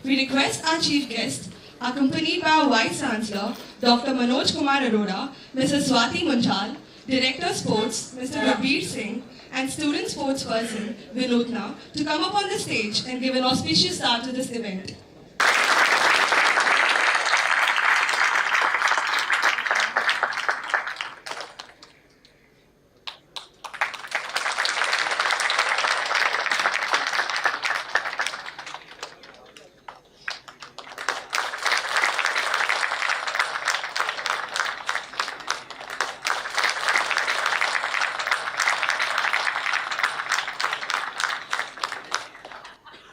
We request our chief guest, accompanied by our Vice Chancellor, Dr. Manoj Kumar Arora, Mrs. Swati Munjal, Director Sports, Mr. Rabir Singh, and student sportsperson, Vinodna, to come up on the stage and give an auspicious start to this event.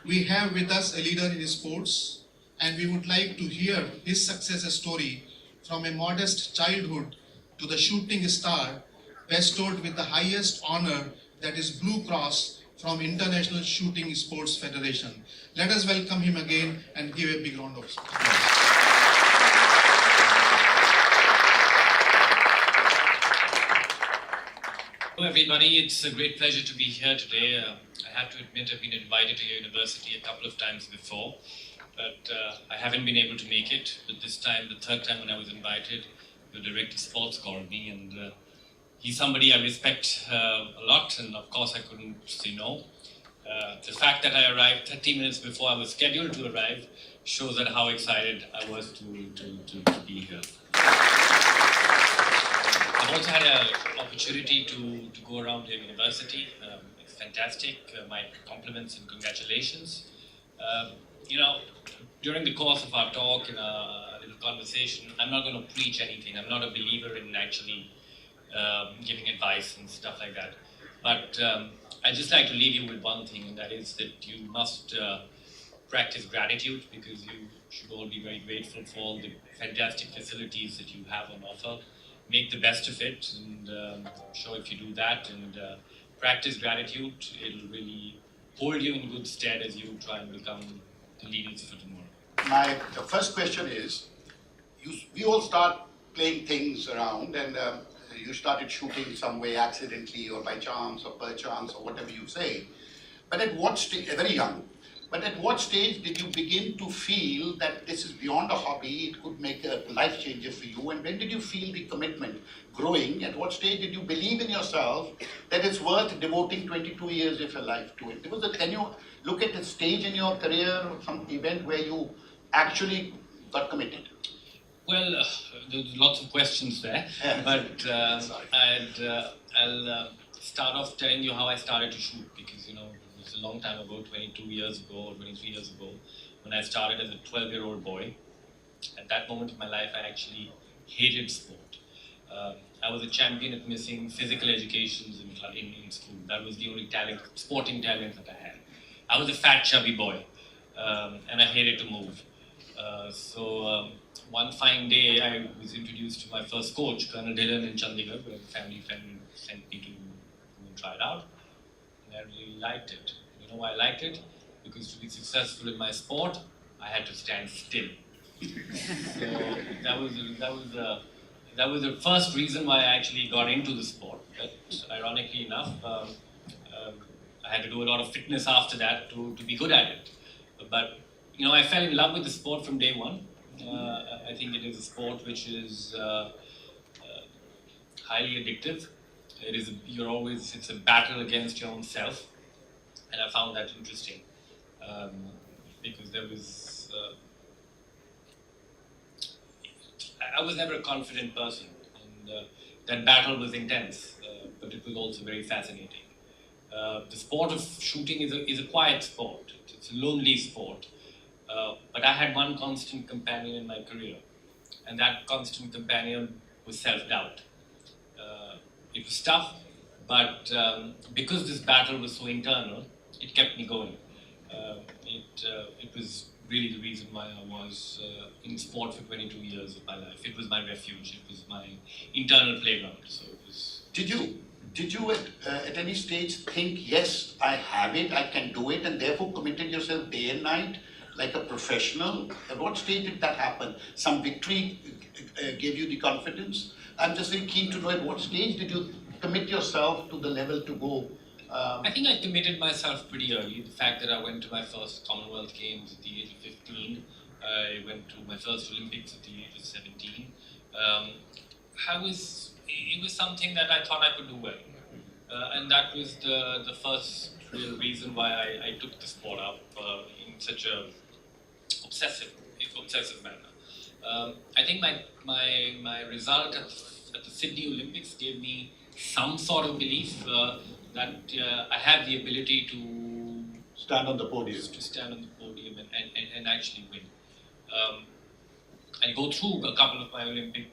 We have with us a leader in sports, and we would like to hear his success story from a modest childhood to the shooting star bestowed with the highest honor, that is Blue Cross from International Shooting Sports Federation. Let us welcome him again and give a big round of applause. Hello everybody, it's a great pleasure to be here today. I have to admit I've been invited to your university a couple of times before, but I haven't been able to make it. But this time, the third time when I was invited, the director of sports called me, and he's somebody I respect a lot, and of course I couldn't say no. The fact that I arrived 30 minutes before I was scheduled to arrive shows that how excited I was to be here. I've also had an opportunity to go around your university. It's fantastic. My compliments and congratulations. During the course of our talk and our little conversation, I'm not going to preach anything. I'm not a believer in actually giving advice and stuff like that. But I'd just like to leave you with one thing, and that is that you must practice gratitude, because you should all be very grateful for all the fantastic facilities that you have on offer. Make the best of it, and I'm sure if you do that and practice gratitude, it'll really hold you in good stead as you try and become the leaders for tomorrow. The first question is, we all start playing things around, and you started shooting some way accidentally or by chance or perchance or whatever you say. But at what stage, very young, but at what stage did you begin to feel that this is beyond a hobby, it could make a life changer for you? And when did you feel the commitment growing? At what stage did you believe in yourself that it's worth devoting 22 years of your life to it? Can you look at a stage in your career or some event where you actually got committed? Well, there's lots of questions there, but I'll start off telling you how I started to shoot, because it was a long time ago, 22 years ago or 23 years ago, when I started as a 12-year-old boy. At that moment of my life, I actually hated sport. I was a champion at missing physical educations in school. That was the only sporting talent that I had. I was a fat, chubby boy, and I hated to move. So one fine day, I was introduced to my first coach, Colonel Dillon in Chandigarh, where a family friend sent me to try it out. And I really liked it. You know why I liked it? Because to be successful in my sport, I had to stand still. So that was the first reason why I actually got into the sport. But ironically enough, I had to do a lot of fitness after that to be good at it. But I fell in love with the sport from day one. I think it is a sport which is highly addictive. It's a battle against your own self, and I found that interesting because I was never a confident person, and that battle was intense, but it was also very fascinating. The sport of shooting is a quiet sport. It's a lonely sport. But I had one constant companion in my career, and that constant companion was self-doubt. It was tough, but because this battle was so internal, it kept me going. It was really the reason why I was in sport for 22 years of my life. It was my refuge. It was my internal playground. So it was. Did you at any stage think, yes, I have it, I can do it, and therefore committed yourself day and night like a professional? At what stage did that happen? Some victory gave you the confidence? I'm just very keen to know, at what stage did you commit yourself to the level to go I think I committed myself pretty early. The fact that I went to my first Commonwealth Games at the age of 15, I went to my first Olympics at the age of 17. It was something that I thought I could do well. And that was the first real reason why I took the sport up in such a obsessive manner. I think my result at the Sydney Olympics gave me some sort of belief that I have the ability to stand on the podium. To stand on the podium and actually win. I go through a couple of my Olympic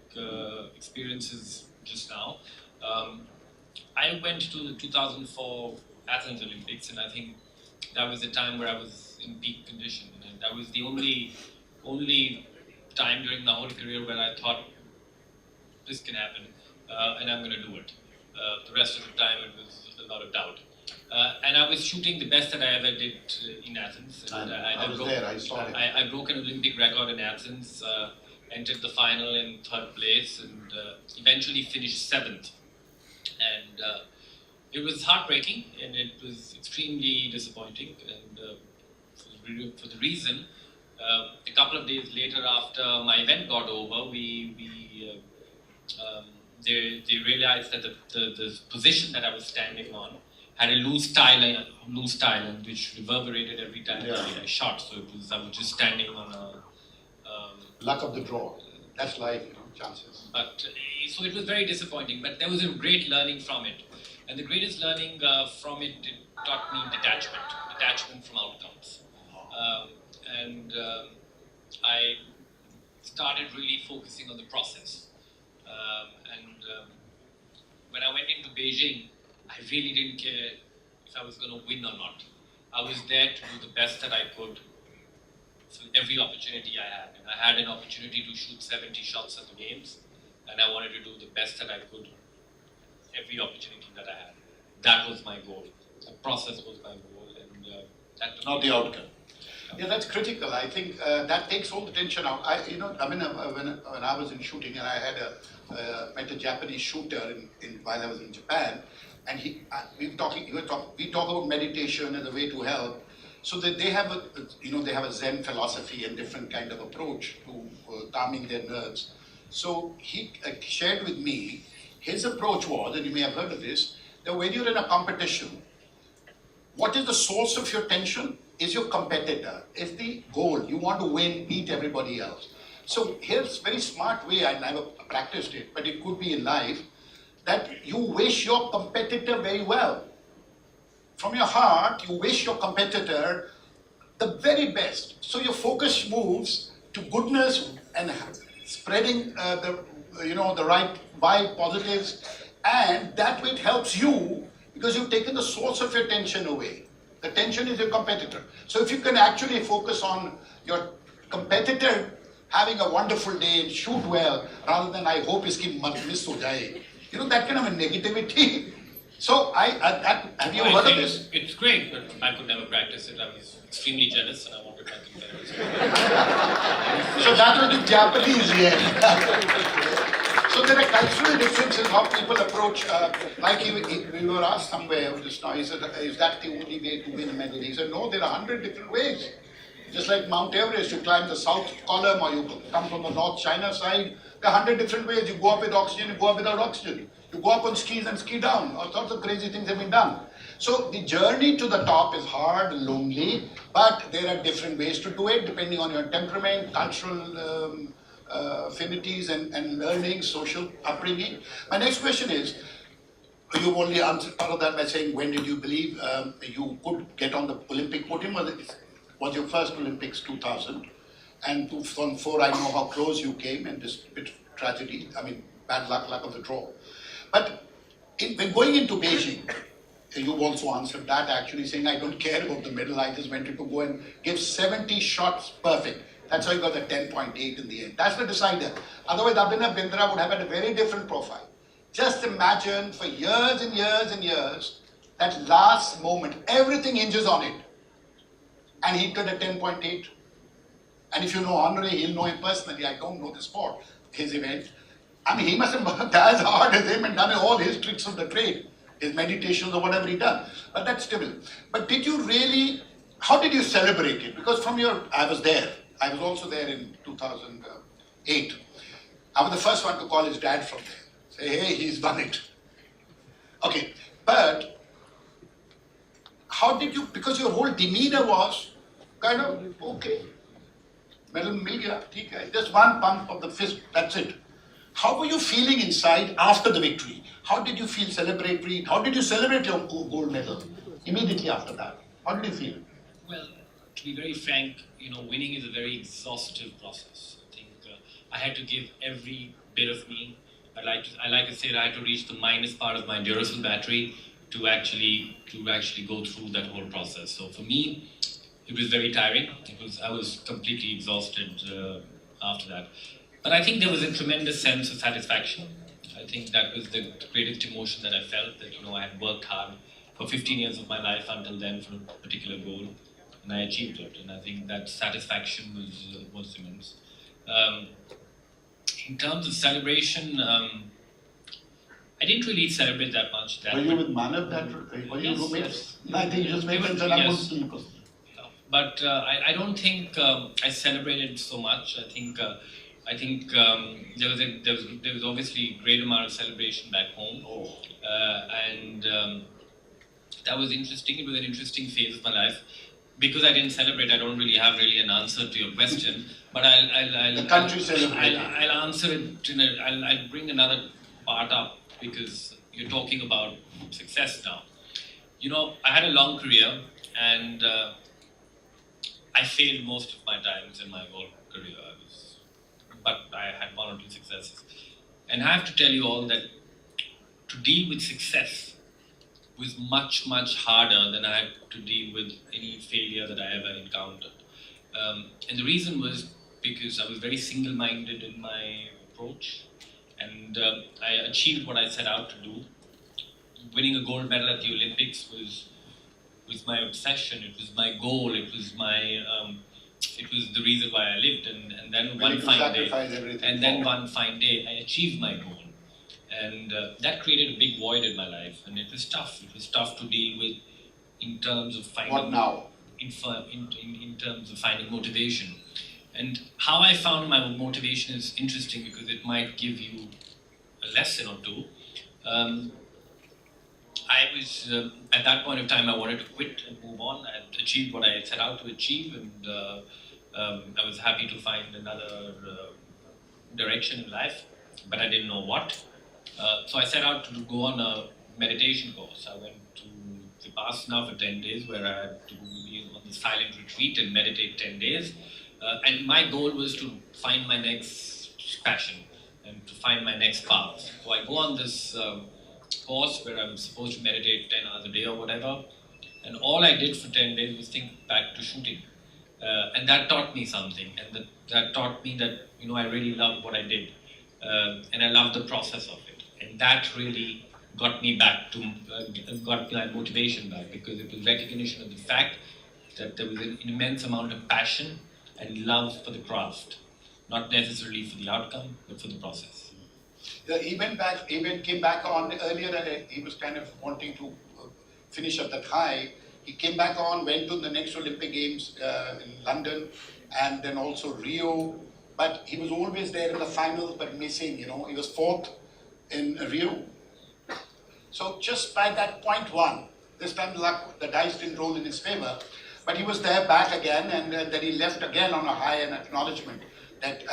experiences just now. I went to the 2004 Athens Olympics, and I think that was the time where I was in peak condition. And that was the only time during my whole career where I thought this can happen, and I'm going to do it. The rest of the time, it was a lot of doubt. And I was shooting the best that I ever did in Athens. And I was there, I saw it. I broke an Olympic record in Athens, entered the final in 3rd place, and eventually finished 7th. And it was heartbreaking, and it was extremely disappointing. And for the reason, a couple of days later, after my event got over, they realized that the position that I was standing on had a loose tile, which reverberated every time I shot. So I was just standing on a luck of the draw. That's life, chances. But so it was very disappointing. But there was a great learning from it, and the greatest learning from it taught me detachment from outcomes, I started really focusing on the process. When I went into Beijing, I really didn't care if I was going to win or not. I was there to do the best that I could for every opportunity I had. And I had an opportunity to shoot 70 shots at the games, and I wanted to do the best that I could every opportunity that I had. That was my goal. The process was my goal, and that took not the outcome. Yeah, that's critical. I think that takes all the tension out. When I was in shooting, and I had met a Japanese shooter while I was in Japan, and we talk about meditation as a way to help. So that they have a Zen philosophy and different kind of approach to calming their nerves. So he shared with me his approach was, and you may have heard of this, that when you're in a competition, what is the source of your tension? Is your competitor, is the goal. You want to win, beat everybody else. So here's a very smart way, I never practiced it, but it could be in life, that you wish your competitor very well. From your heart, you wish your competitor the very best. So your focus moves to goodness and spreading the right vibe, positives, and that way it helps you because you've taken the source of your tension away. The tension is your competitor. So if you can actually focus on your competitor having a wonderful day and shoot well, rather than I hope iski miss ho jaye. That kind of a negativity. So have you heard of this? It's great, but I could never practice it. I was extremely jealous, and I wanted my competitors. So that was the Japanese, So there are cultural differences how people approach, we were asked somewhere just now, he said, is that the only way to win a medal? He said, no, there are 100 different ways. Just like Mount Everest, you climb the south column or you come from the North China side, there are 100 different ways. You go up with oxygen, you go up without oxygen. You go up on skis and ski down. All sorts of crazy things have been done. So the journey to the top is hard, lonely, but there are different ways to do it depending on your temperament, cultural affinities and learning, social upbringing. My next question is, you only answered part of that by saying, when did you believe you could get on the Olympic podium? Was your first Olympics 2000? And 2004, I know how close you came, and this bit of tragedy, bad luck of the draw. But when going into Beijing, you also answered that actually saying, I don't care about the medal, I just wanted to go and give 70 shots perfect. That's how you got the 10.8 in the end. That's the decider. Otherwise, Abhinav Bindra would have had a very different profile. Just imagine for years and years and years, that last moment, everything hinges on it. And he got a 10.8. And if you know Andre, he'll know him personally. I don't know the sport, his event. He must have worked as hard as him and done all his tricks of the trade. his meditations or whatever he done. But that's still. But did you really, how did you celebrate it? Because I was there. I was also there in 2008. I was the first one to call his dad from there. Say, hey, he's done it. Okay, but how did you, because your whole demeanor was kind of, okay, medal mil gaya, theek hai. Just one pump of the fist, that's it. How were you feeling inside after the victory? How did you feel celebratory? How did you celebrate your gold medal immediately after that? How did you feel? Well, to be very frank, winning is a very exhaustive process. I think I had to give every bit of me. I like to say that I had to reach the minus part of my Duracell battery to actually go through that whole process. So for me, it was very tiring. I was completely exhausted after that. But I think there was a tremendous sense of satisfaction. I think that was the greatest emotion that I felt, that I had worked hard for 15 years of my life until then for a particular goal, and I achieved it. And I think that satisfaction was immense. In terms of celebration, I didn't really celebrate that much. Were you with Manav that? Were you roommates? Yes. I think you just mentioned that I was sleep. But I don't think I celebrated so much. I think there was obviously a great amount of celebration back home, and that was interesting. It was an interesting phase of my life. Because I didn't celebrate, I don't really have an answer to your question. But The country celebrated. I'll answer it. I'll bring another part up because you're talking about success now. I had a long career, and I failed most of my times in my whole career. But I had one or two successes. And I have to tell you all that to deal with success was much, much harder than I had to deal with any failure that I ever encountered. And the reason was because I was very single-minded in my approach, and I achieved what I set out to do. Winning a gold medal at the Olympics was my obsession. It was my goal. It was the reason why I lived. And then one fine day, I achieved my goal. And that created a big void in my life, and it was tough. It was tough to deal with in terms of finding... What now? In terms of finding motivation. And how I found my motivation is interesting because it might give you a lesson or two. I was, at that point of time, I wanted to quit and move on. I had achieved what I had set out to achieve, and I was happy to find another direction in life, but I didn't know what. So I set out to go on a meditation course. I went to Vipassana for 10 days, where I had to be on the silent retreat and meditate 10 days. And my goal was to find my next passion and to find my next path. So I go on this course where I'm supposed to meditate 10 hours a day or whatever. And all I did for 10 days was think back to shooting. And that taught me something. And that taught me that, I really loved what I did. And I loved the process of it. And that really got me back to, got my motivation back, because it was recognition of the fact that there was an immense amount of passion and love for the craft. Not necessarily for the outcome, but for the process. He came back on earlier, and he was kind of wanting to finish at that high. He came back on, went to the next Olympic Games in London, and then also Rio. But he was always there in the finals, but missing, He was fourth in Rio. So just by that .1, this time luck, the dice didn't roll in his favor, but he was there back again, and then he left again on a high and acknowledgement that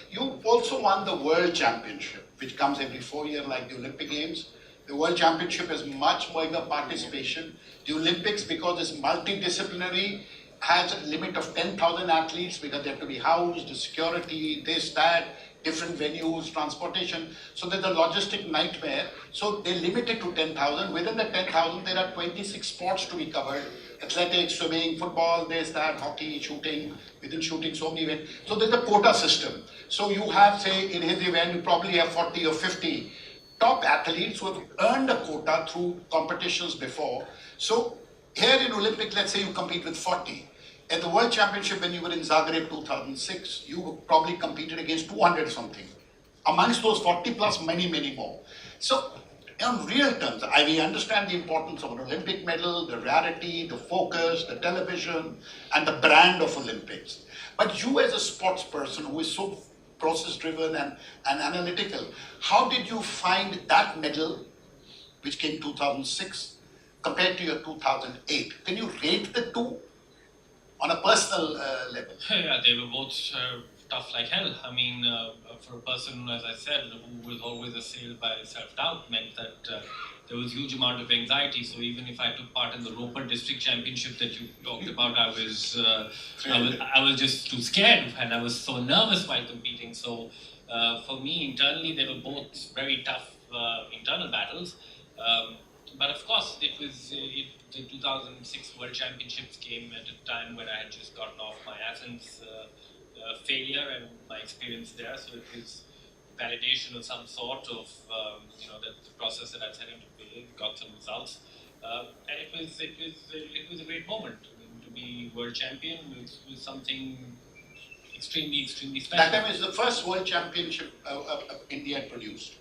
you also won the World Championship, which comes every 4 years like the Olympic Games. The World Championship is much bigger participation. The Olympics, because it's multidisciplinary, has a limit of 10,000 athletes because they have to be housed, the security, this, that, different venues, transportation. So there's a logistic nightmare. So they limit it to 10,000. Within the 10,000, there are 26 sports to be covered. Athletics, swimming, football, this, that, hockey, shooting. Within shooting, so many events. So there's a quota system. So you have, say, in his event, you probably have 40 or 50 top athletes who have earned a quota through competitions before. So here in Olympic, let's say you compete with 40. At the World Championship, when you were in Zagreb 2006, you probably competed against 200 something. Amongst those 40 plus many, many more. So in real terms, we understand the importance of an Olympic medal, the rarity, the focus, the television, and the brand of Olympics. But you as a sports person who is so process-driven and analytical, how did you find that medal, which came 2006, compared to your 2008? Can you rate the two on a personal level? Yeah, they were both tough like hell. I mean, for a person, as I said, who was always assailed by self-doubt, meant that there was huge amount of anxiety. So even if I took part in the Roper District Championship that you talked about, I was just too scared, and I was so nervous while competing. So for me, internally, they were both very tough internal battles. But of course, it was the 2006 World Championships came at a time when I had just gotten off my Athens failure and my experience there. So it was validation of some sort of that the process that I set into play got some results, and it was a great moment. I mean, to be world champion was something extremely special. That time is the first World Championship India had produced.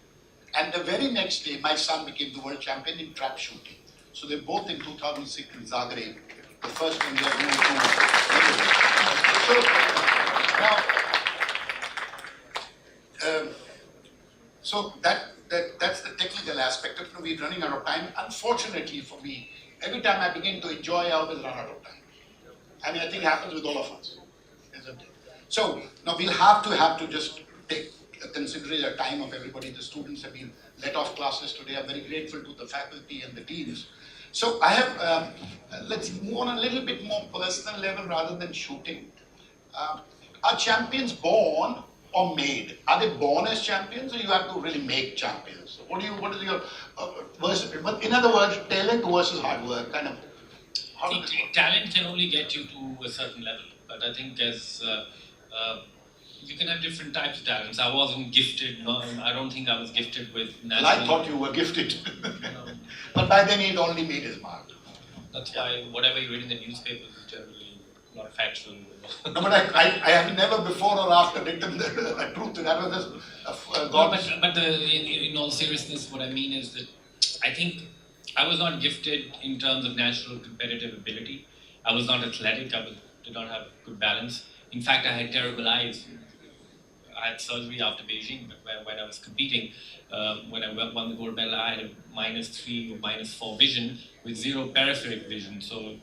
And the very next day, my son became the world champion in trap shooting. So they both in 2006 in Zagreb, the first India moved to. So now, so that's the technical aspect of it. We're running out of time. Unfortunately for me, every time I begin to enjoy, I always run out of time. I mean, I think it happens with all of us, isn't it? So now we'll have to just consider the time of everybody. The students have been let off classes today. I'm very grateful to the faculty and the deans. So I have, let's move on a little bit more personal level rather than shooting. Are champions born or made? Are they born as champions, or you have to really make champions? What is your but in other words, talent versus hard work, kind of? How does it work? Talent can only get you to a certain level, but I think as you can have different types of talents. I wasn't gifted. No, I don't think I was gifted with natural. Well, I thought you were gifted, but by then he'd only made his mark. That's why whatever you read in the newspapers is generally not factual. No, but I have never before or after written the truth. That was just but in all seriousness, what I mean is that I think I was not gifted in terms of natural competitive ability. I was not athletic. Did not have good balance. In fact, I had terrible eyes. I had surgery after Beijing, but when I was competing, when I won the gold medal, I had a -3 or -4 vision with 0 peripheric vision. So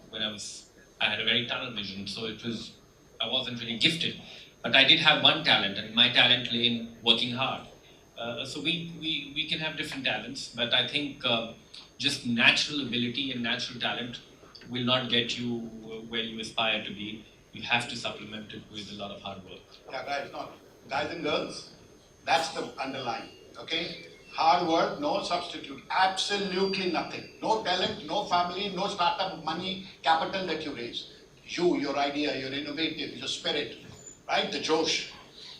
I had a very tunnel vision. So I wasn't really gifted, but I did have one talent, and my talent lay in working hard. So we can have different talents, but I think just natural ability and natural talent will not get you where you aspire to be. You have to supplement it with a lot of hard work. Yeah, guys and girls, that's the underline, okay? Hard work, no substitute, absolutely nothing. No talent, no family, no startup money, capital that you raise. Your idea, your innovative, your spirit, right? The Josh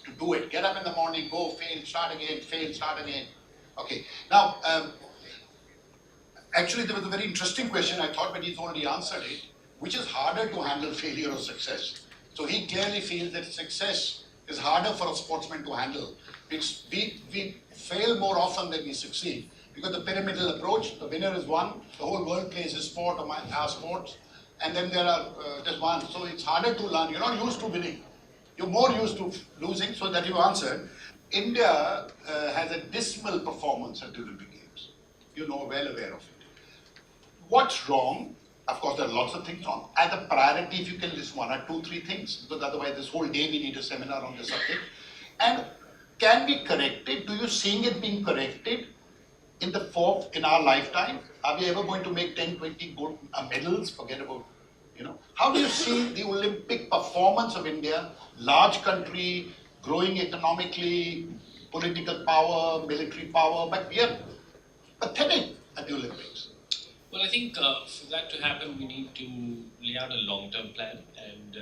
to do it. Get up in the morning, go, fail, start again. Okay, now, actually there was a very interesting question I thought, but he's already answered it. Which is harder to handle, failure or success? So he clearly feels that success is harder for a sportsman to handle. We fail more often than we succeed because the pyramidal approach, the winner is one, the whole world plays his sport or our sports, and then there are just one. So it's harder to learn. You're not used to winning. You're more used to losing, so that you answered. India has a dismal performance at the Olympic Games. You're well aware of it. What's wrong? Of course, there are lots of things wrong. As a priority, if you can list 1 or 2, 3 things, because otherwise this whole day we need a seminar on the subject. And can be corrected. Do you see it being corrected in our lifetime? Are we ever going to make 10, 20 gold medals? Forget about, How do you see the Olympic performance of India? Large country, growing economically, political power, military power, but we are pathetic at the Olympics. Well, I think for that to happen, we need to lay out a long-term plan and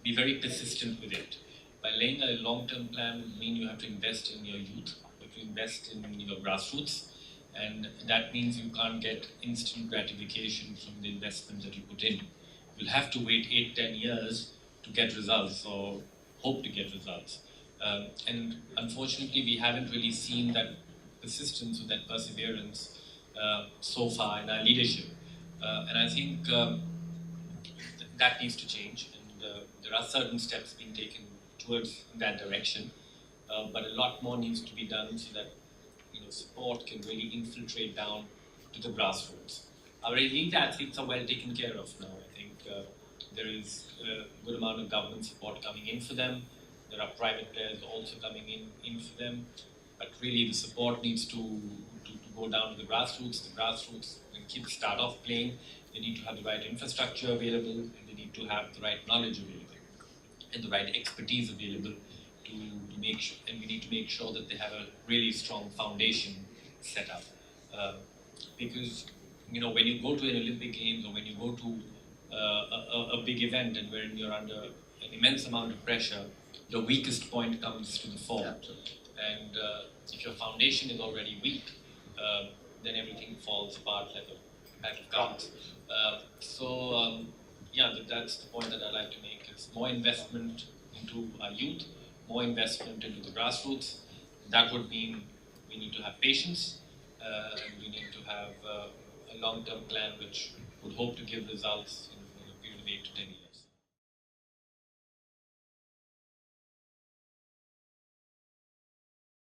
be very persistent with it. By laying a long-term plan would mean you have to invest in your youth, you have to invest in your grassroots, and that means you can't get instant gratification from the investment that you put in. You'll have to wait 8, 10 years to get results or hope to get results. And unfortunately, we haven't really seen that persistence or that perseverance so far in our leadership. And I think that needs to change, and there are certain steps being taken towards that direction, but a lot more needs to be done so that sport can really infiltrate down to the grassroots. Our elite athletes are well taken care of now. I think there is a good amount of government support coming in for them. There are private players also coming in for them, but really the support needs to go down to the grassroots. The grassroots, when kids start off playing, they need to have the right infrastructure available, and they need to have the right knowledge available, and the right expertise available to make sure, and we need to make sure that they have a really strong foundation set up. Because when you go to an Olympic Games or when you go to a big event and when you're under an immense amount of pressure, the weakest point comes to the fore. Absolutely. And if your foundation is already weak, then everything falls apart like a pack of cards. That's the point that I like to make. It's more investment into our youth, more investment into the grassroots. That would mean we need to have patience, and we need to have a long-term plan which would hope to give results in a period of 8 to 10 years.